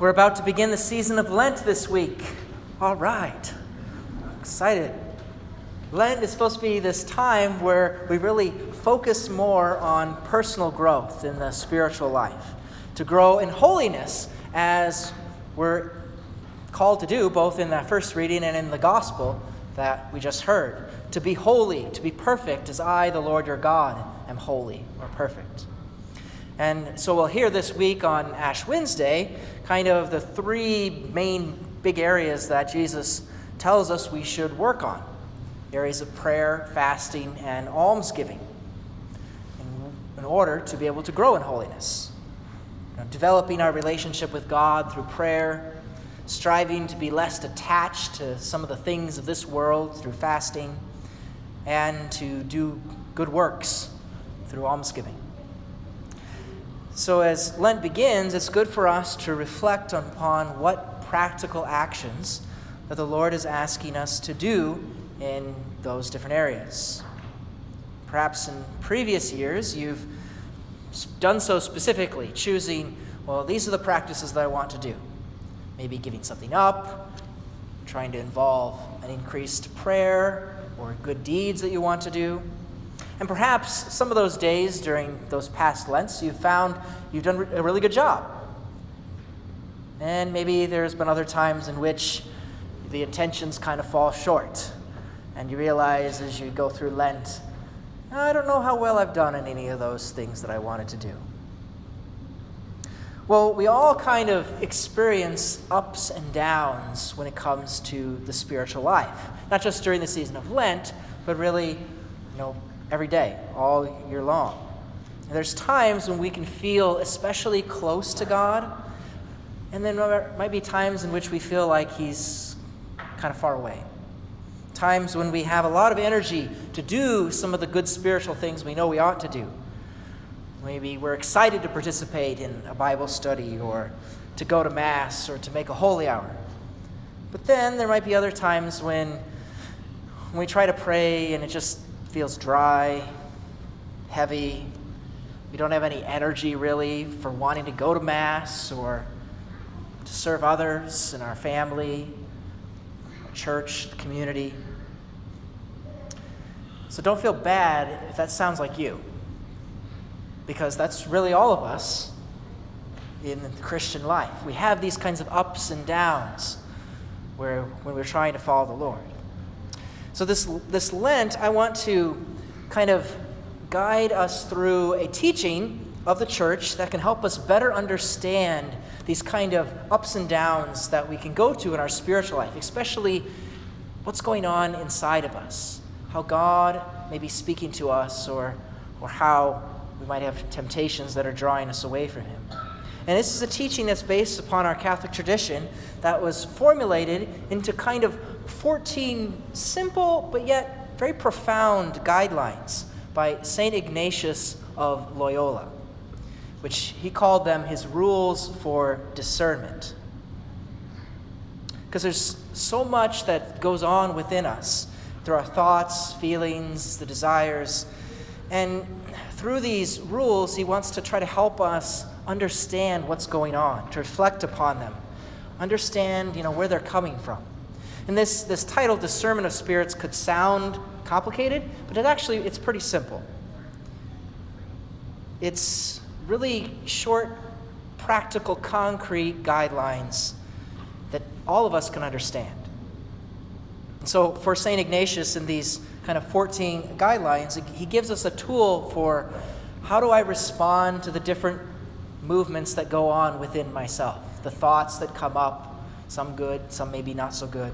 We're about to begin the season of Lent this week. All right. Excited. Lent is supposed to be this time where we really focus more on personal growth in the spiritual life, to grow in holiness as we're called to do both in that first reading and in the gospel that we just heard. To be holy, to be perfect as I, the Lord your God, am holy or perfect. And so we'll hear this week on Ash Wednesday kind of the three main big areas that Jesus tells us we should work on. Areas of prayer, fasting, and almsgiving in order to be able to grow in holiness. Developing our relationship with God through prayer, striving to be less attached to some of the things of this world through fasting, and to do good works through almsgiving. So as Lent begins, it's good for us to reflect upon what practical actions that the Lord is asking us to do in those different areas. Perhaps in previous years, you've done so specifically, choosing, well, these are the practices that I want to do. Maybe giving something up, trying to involve an increased prayer or good deeds that you want to do. And perhaps some of those days during those past Lents, you've found you've done a really good job. And maybe there's been other times in which the intentions kind of fall short. And you realize as you go through Lent, I don't know how well I've done in any of those things that I wanted to do. Well, we all kind of experience ups and downs when it comes to the spiritual life. Not just during the season of Lent, but really, every day, all year long. And there's times when we can feel especially close to God, and then there might be times in which we feel like He's kind of far away. Times when we have a lot of energy to do some of the good spiritual things we know we ought to do. Maybe we're excited to participate in a Bible study or to go to Mass or to make a holy hour. But then there might be other times when we try to pray and it just feels dry, heavy. We don't have any energy really for wanting to go to Mass or to serve others in our family, our church, the community. So don't feel bad if that sounds like you, because that's really all of us in the Christian life. We have these kinds of ups and downs when we're trying to follow the Lord. So this Lent, I want to kind of guide us through a teaching of the church that can help us better understand these kind of ups and downs that we can go to in our spiritual life, especially what's going on inside of us, how God may be speaking to us, or how we might have temptations that are drawing us away from Him. And this is a teaching that's based upon our Catholic tradition that was formulated into kind of 14 simple but yet very profound guidelines by St. Ignatius of Loyola, which he called them his rules for discernment. Because there's so much that goes on within us through our thoughts, feelings, the desires, and through these rules, he wants to try to help us understand what's going on, to reflect upon them, understand, where they're coming from. And this title, Discernment of Spirits, could sound complicated, but it's pretty simple. It's really short, practical, concrete guidelines that all of us can understand. And so for St. Ignatius, in these kind of 14 guidelines, he gives us a tool for how do I respond to the different movements that go on within myself, the thoughts that come up, some good, some maybe not so good,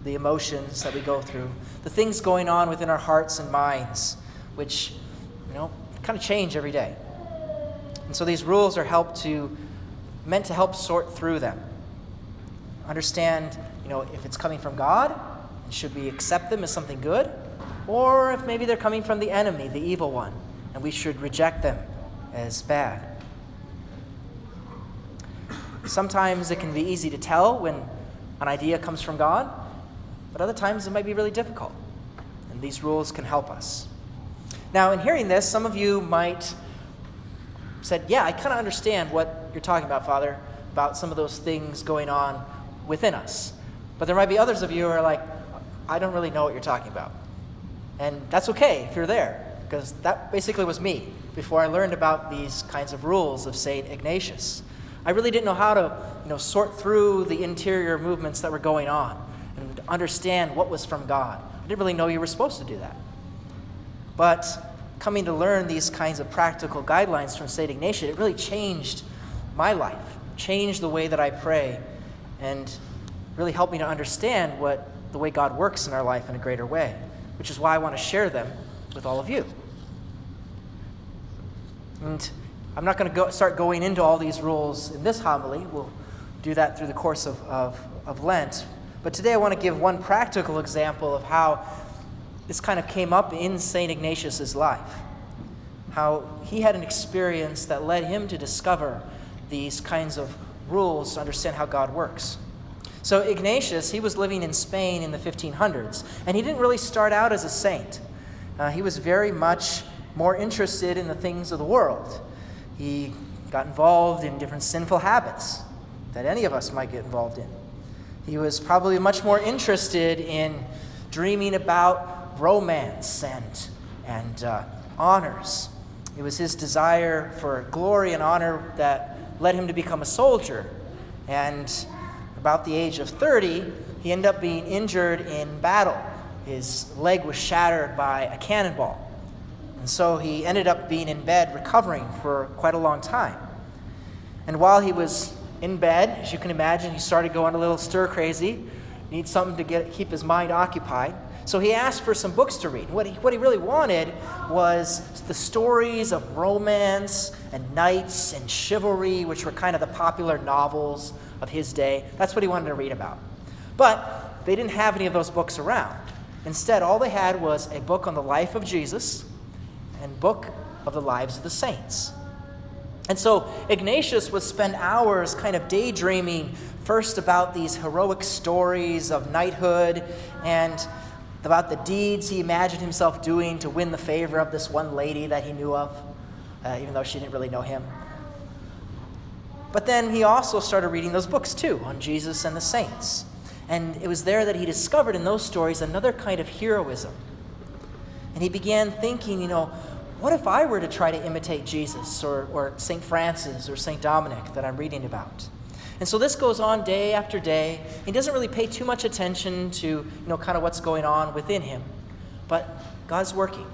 the emotions that we go through, the things going on within our hearts and minds, which, kind of change every day. And so these rules are meant to help sort through them. Understand, if it's coming from God, should we accept them as something good? Or if maybe they're coming from the enemy, the evil one, and we should reject them as bad. Sometimes it can be easy to tell when an idea comes from God, but other times it might be really difficult. And these rules can help us. Now, in hearing this, some of you might said, yeah, I kind of understand what you're talking about, Father, about some of those things going on within us. But there might be others of you who are like, I don't really know what you're talking about. And that's okay if you're there, because that basically was me before I learned about these kinds of rules of St. Ignatius. I really didn't know how to sort through the interior movements that were going on and understand what was from God. I didn't really know you were supposed to do that. But coming to learn these kinds of practical guidelines from St. Ignatius, it really changed my life, changed the way that I pray, and really helped me to understand the way God works in our life in a greater way, which is why I want to share them with all of you. And I'm not going to start going into all these rules in this homily. We'll do that through the course of Lent. But today I want to give one practical example of how this kind of came up in St. Ignatius' life. How he had an experience that led him to discover these kinds of rules to understand how God works. So Ignatius, he was living in Spain in the 1500s, and he didn't really start out as a saint. He was very much more interested in the things of the world. He got involved in different sinful habits that any of us might get involved in. He was probably much more interested in dreaming about romance and honors. It was his desire for glory and honor that led him to become a soldier. And about the age of 30, he ended up being injured in battle. His leg was shattered by a cannonball. And so he ended up being in bed recovering for quite a long time. And while he was in bed, as you can imagine, he started going a little stir-crazy, needs something to keep his mind occupied. So he asked for some books to read. What he really wanted was the stories of romance and knights and chivalry, which were kind of the popular novels of his day. That's what he wanted to read about. But they didn't have any of those books around. Instead, all they had was a book on the life of Jesus and a book of the lives of the saints. And so Ignatius would spend hours kind of daydreaming first about these heroic stories of knighthood and about the deeds he imagined himself doing to win the favor of this one lady that he knew of, even though she didn't really know him. But then he also started reading those books too, on Jesus and the saints. And it was there that he discovered in those stories another kind of heroism. And he began thinking, what if I were to try to imitate Jesus or St. Francis or St. Dominic that I'm reading about? And so this goes on day after day. He doesn't really pay too much attention to, kind of what's going on within him. But God's working.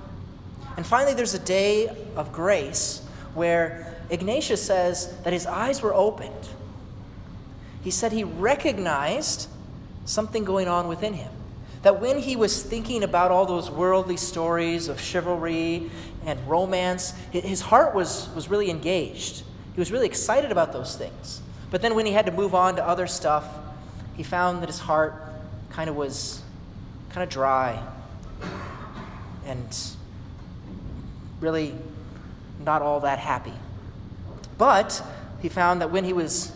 And finally, there's a day of grace where Ignatius says that his eyes were opened. He said he recognized something going on within him. That when he was thinking about all those worldly stories of chivalry and romance, his heart was really engaged. He was really excited about those things. But then when he had to move on to other stuff, he found that his heart was dry and really not all that happy. But he found that when he was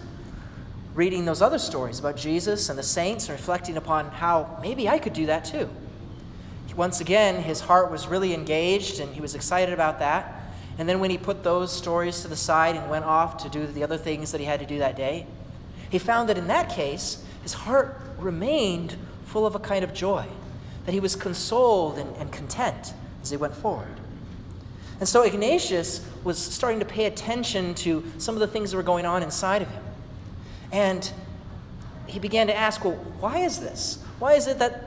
reading those other stories about Jesus and the saints and reflecting upon how maybe I could do that too, once again, his heart was really engaged and he was excited about that. And then when he put those stories to the side and went off to do the other things that he had to do that day, he found that in that case, his heart remained full of a kind of joy, that he was consoled and content as he went forward. And so Ignatius was starting to pay attention to some of the things that were going on inside of him. And he began to ask, well, why is this? Why is it that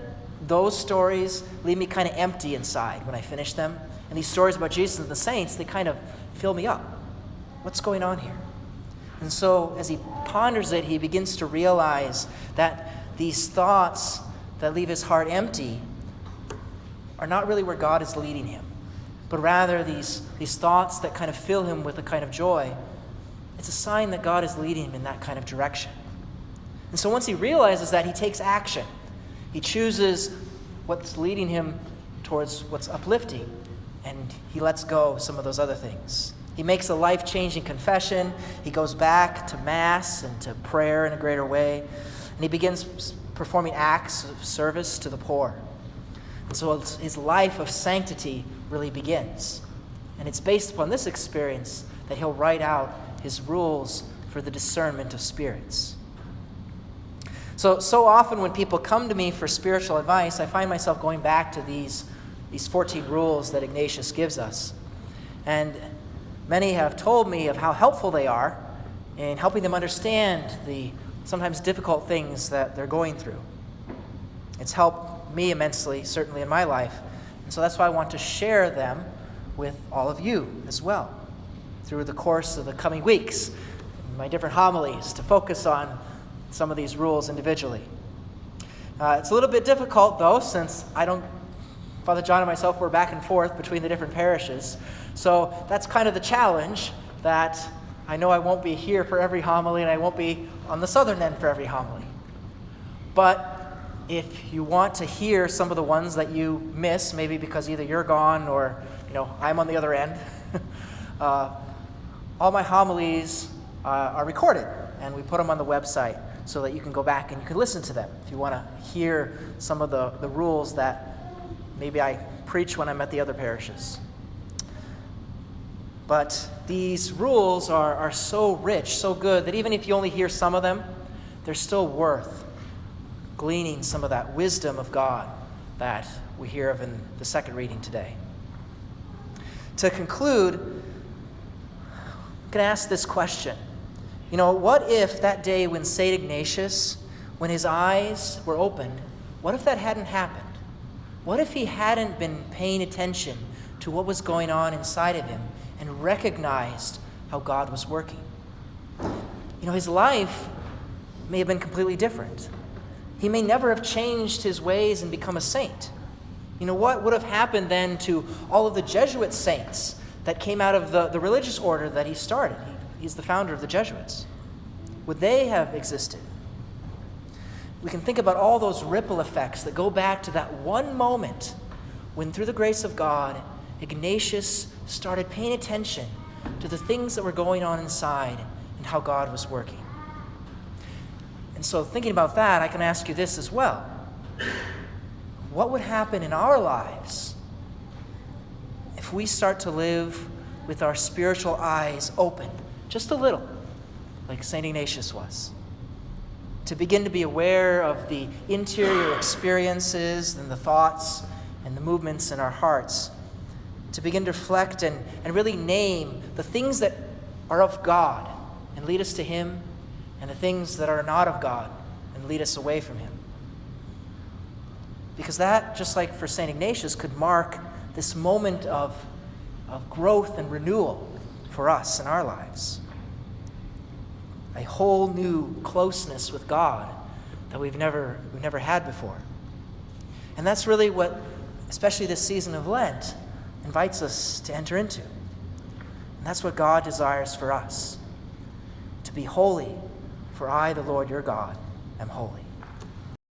those stories leave me kind of empty inside when I finish them? And these stories about Jesus and the saints, they kind of fill me up. What's going on here? And so as he ponders it, he begins to realize that these thoughts that leave his heart empty are not really where God is leading him, but rather these thoughts that kind of fill him with a kind of joy. It's a sign that God is leading him in that kind of direction. And so once he realizes that, he takes action. He chooses what's leading him towards what's uplifting, and he lets go of some of those other things. He makes a life-changing confession. He goes back to Mass and to prayer in a greater way, and he begins performing acts of service to the poor. And so his life of sanctity really begins. And it's based upon this experience that he'll write out his rules for the discernment of spirits. So often when people come to me for spiritual advice, I find myself going back to these 14 rules that Ignatius gives us. And many have told me of how helpful they are in helping them understand the sometimes difficult things that they're going through. It's helped me immensely, certainly in my life. And so that's why I want to share them with all of you as well through the course of the coming weeks, my different homilies, to focus on some of these rules individually. It's a little bit difficult, though, since Father John and myself were back and forth between the different parishes. So that's kind of the challenge, that I know I won't be here for every homily and I won't be on the southern end for every homily. But if you want to hear some of the ones that you miss, maybe because either you're gone or I'm on the other end, all my homilies are recorded, and we put them on the website so that you can go back and you can listen to them if you want to hear some of the rules that maybe I preach when I'm at the other parishes. But these rules are so rich, so good, that even if you only hear some of them, they're still worth gleaning some of that wisdom of God that we hear of in the second reading today. To conclude, I'm going to ask this question. What if that day when St. Ignatius, when his eyes were opened, what if that hadn't happened? What if he hadn't been paying attention to what was going on inside of him and recognized how God was working? His life may have been completely different. He may never have changed his ways and become a saint. What would have happened then to all of the Jesuit saints that came out of the religious order that he started? He's the founder of the Jesuits. Would they have existed? We can think about all those ripple effects that go back to that one moment when, through the grace of God, Ignatius started paying attention to the things that were going on inside and how God was working. And so, thinking about that, I can ask you this as well. What would happen in our lives if we start to live with our spiritual eyes open, just a little, like St. Ignatius was? To begin to be aware of the interior experiences and the thoughts and the movements in our hearts. To begin to reflect and really name the things that are of God and lead us to Him, and the things that are not of God and lead us away from Him. Because that, just like for St. Ignatius, could mark this moment of growth and renewal for us in our lives. A whole new closeness with God that we've never had before. And that's really what, especially this season of Lent, invites us to enter into. And that's what God desires for us. To be holy, for I, the Lord your God, am holy.